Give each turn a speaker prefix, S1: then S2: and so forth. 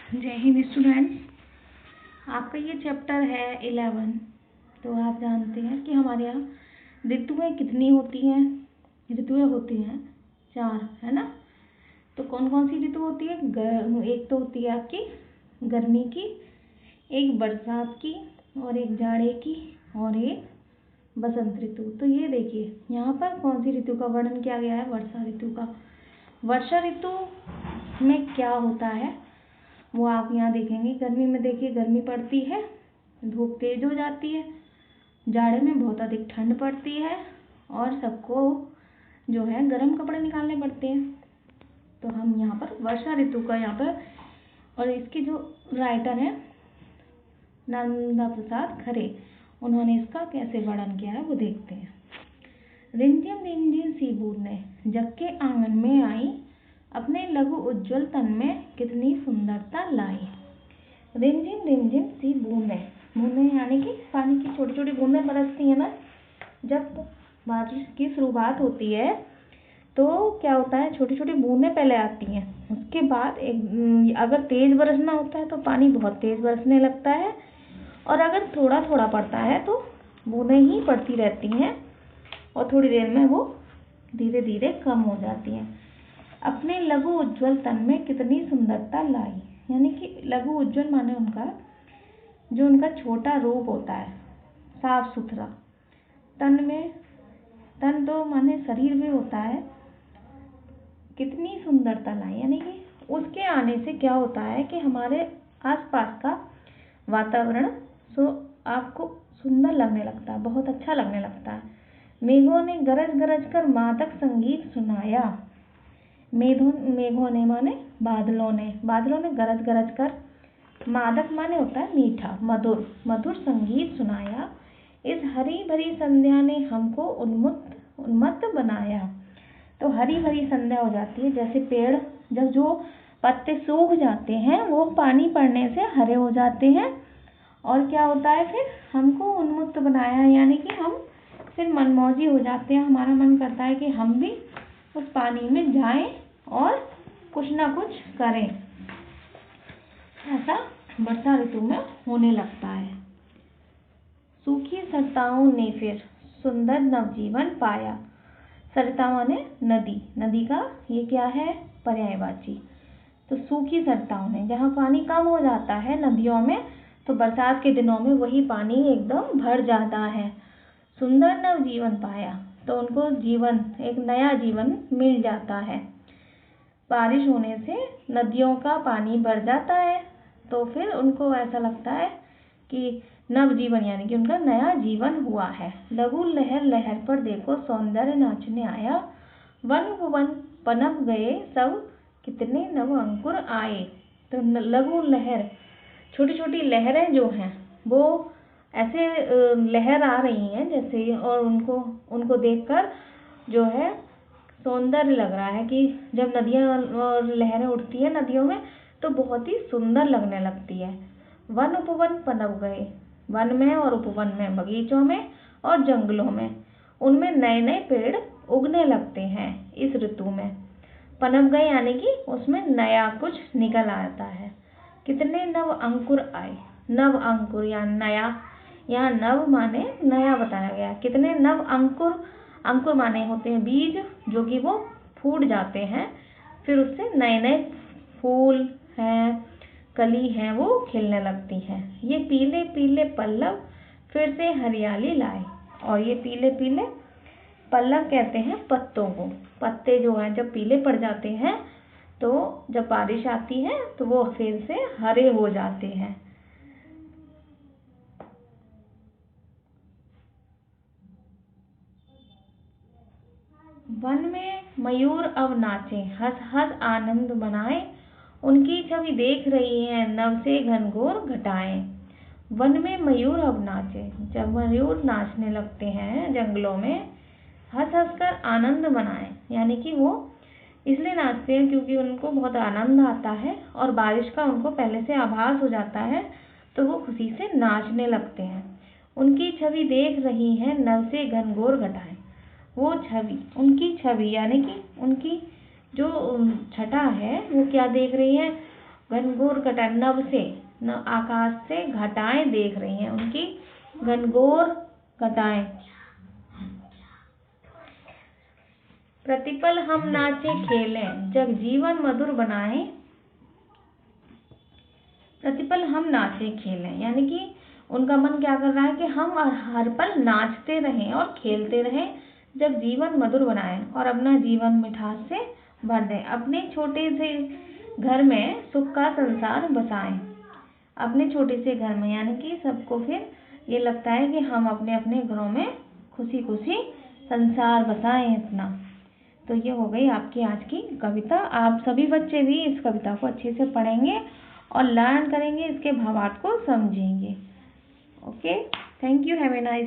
S1: जय हिंद स्टूडेंट्स। आपका ये चैप्टर है 11। तो आप जानते हैं कि हमारे यहाँ ऋतुएं कितनी होती हैं। ऋतुएं होती हैं 4, है ना। तो कौन कौन सी ऋतु होती है? एक तो होती है आपकी गर्मी की, एक बरसात की, और एक जाड़े की, और एक बसंत ऋतु। तो ये देखिए यहाँ पर कौन सी ऋतु का वर्णन किया गया है? वर्षा ऋतु का। वर्षा ऋतु में क्या होता है वो आप यहाँ देखेंगे। गर्मी में देखिए गर्मी पड़ती है, धूप तेज हो जाती है, जाड़े में बहुत अधिक ठंड पड़ती है और सबको जो है गर्म कपड़े निकालने पड़ते हैं। तो हम यहाँ पर वर्षा ऋतु का यहाँ पर, और इसके जो राइटर हैं नर्मदा प्रसाद खरे, उन्होंने इसका कैसे वर्णन किया है वो देखते हैं। रिमझिम रिमझिम सी बूंदें जग के आंगन में आई, अपने लघु उज्ज्वल तन में कितनी सुंदरता लाई। रिमझिम रिमझिम सी बूंदें, बूंदें यानी कि पानी की छोटी छोटी बूंदें बरसती हैं ना। जब बारिश की शुरुआत होती है तो क्या होता है, छोटी छोटी बूंदें पहले आती हैं, उसके बाद अगर तेज बरसना होता है तो पानी बहुत तेज बरसने लगता है, और अगर थोड़ा थोड़ा पड़ता है तो बूंदें ही पड़ती रहती हैं और थोड़ी देर में वो धीरे धीरे कम हो जाती हैं। अपने लघु उज्ज्वल तन में कितनी सुंदरता लाई, यानी कि लघु उज्ज्वल माने उनका जो उनका छोटा रूप होता है, साफ सुथरा। तन में, तन तो माने शरीर भी होता है, कितनी सुंदरता लाई, यानी कि उसके आने से क्या होता है कि हमारे आसपास का वातावरण आपको सुंदर लगने लगता है, बहुत अच्छा लगने लगता है। मेघों ने गरज गरज कर मादक संगीत सुनाया। मेघों ने माने बादलों ने गरज गरज कर, मादक माने होता है मीठा, मधुर मधुर संगीत सुनाया। इस हरी भरी संध्या ने हमको उन्मत्त बनाया। तो हरी भरी संध्या हो जाती है, जैसे पेड़ जब जो पत्ते सूख जाते हैं वो पानी पड़ने से हरे हो जाते हैं, और क्या होता है फिर हमको उन्मुक्त बनाया, यानी कि हम फिर मनमौजी हो जाते हैं। हमारा मन करता है कि हम भी उस पानी में जाएं और कुछ ना कुछ करें। ऐसा वर्षा ऋतु में होने लगता है। सूखी सरिताओं ने फिर सुंदर नवजीवन पाया। सरिता माने नदी, नदी का ये क्या है? पर्यायवाची। तो सूखी सरिताओं ने, जहाँ पानी कम हो जाता है नदियों में, तो बरसात के दिनों में वही पानी एकदम भर जाता है। सुंदर नवजीवन पाया, तो उनको जीवन, एक नया जीवन मिल जाता है। बारिश होने से नदियों का पानी भर जाता है, तो फिर उनको ऐसा लगता है कि नवजीवन, यानी कि उनका नया जीवन हुआ है। लघु लहर लहर पर देखो सौंदर्य नाचने आया, वन भुवन पनप गए सब, कितने नव अंकुर आए। तो लघु लहर, छोटी छोटी लहरें जो हैं वो ऐसे लहर आ रही हैं जैसे, और उनको देखकर जो है सौंदर्य लग रहा है कि जब नदियाँ और लहरें उठती हैं नदियों में तो बहुत ही सुंदर लगने लगती है। वन उपवन पनप गए, वन में और उपवन में बगीचों में और जंगलों में, उनमें नए नए पेड़ उगने लगते हैं इस ऋतु में। पनप गए यानी कि उसमें नया कुछ निकल आता है। कितने नव अंकुर आए, नव अंकुर या नया, यहाँ नव माने नया बताया गया। कितने नव अंकुर, अंकुर माने होते हैं बीज, जो कि वो फूट जाते हैं, फिर उससे नए नए फूल हैं, कली हैं, वो खिलने लगती हैं। ये पीले पीले पल्लव फिर से हरियाली लाए, और ये पीले पीले पल्लव कहते हैं पत्तों को। पत्ते जो हैं जब पीले पड़ जाते हैं तो जब बारिश आती है तो वो फिर से हरे हो जाते हैं। वन में मयूर अब नाचे, हंस हंस आनंद मनाए, उनकी छवि देख रही है नभ से घनघोर घटाएं। वन में मयूर अब नाचे, जब मयूर नाचने लगते हैं जंगलों में, हंस हंस कर आनंद मनाएं, यानी कि वो इसलिए नाचते हैं क्योंकि उनको बहुत आनंद आता है और बारिश का उनको पहले से आभास हो जाता है, तो वो खुशी से नाचने लगते हैं। उनकी छवि देख रही है नभ से घनघोर घटाएं। वो छवि, उनकी छवि यानी कि उनकी जो छटा है वो क्या देख रही है? घनघोर घटाएं, नभ से न आकाश से घटाएं देख रही हैं, उनकी घनघोर घटाएं। प्रतिपल हम नाचे खेलें जग जीवन मधुर बनाएं। प्रतिपल हम नाचे खेलें, यानी कि उनका मन क्या कर रहा है कि हम हर पल नाचते रहें और खेलते रहें, जब जीवन मधुर बनाएं और अपना जीवन मिठास से भर दें। अपने छोटे से घर में सुख का संसार बसाएं। अपने छोटे से घर में, यानी कि सबको फिर ये लगता है कि हम अपने अपने घरों में खुशी खुशी संसार बसाएं अपना। तो ये हो गई आपकी आज की कविता। आप सभी बच्चे भी इस कविता को अच्छे से पढ़ेंगे और लर्न करेंगे, इसके भावार्थ को समझेंगे। Okay, thank you, have a nice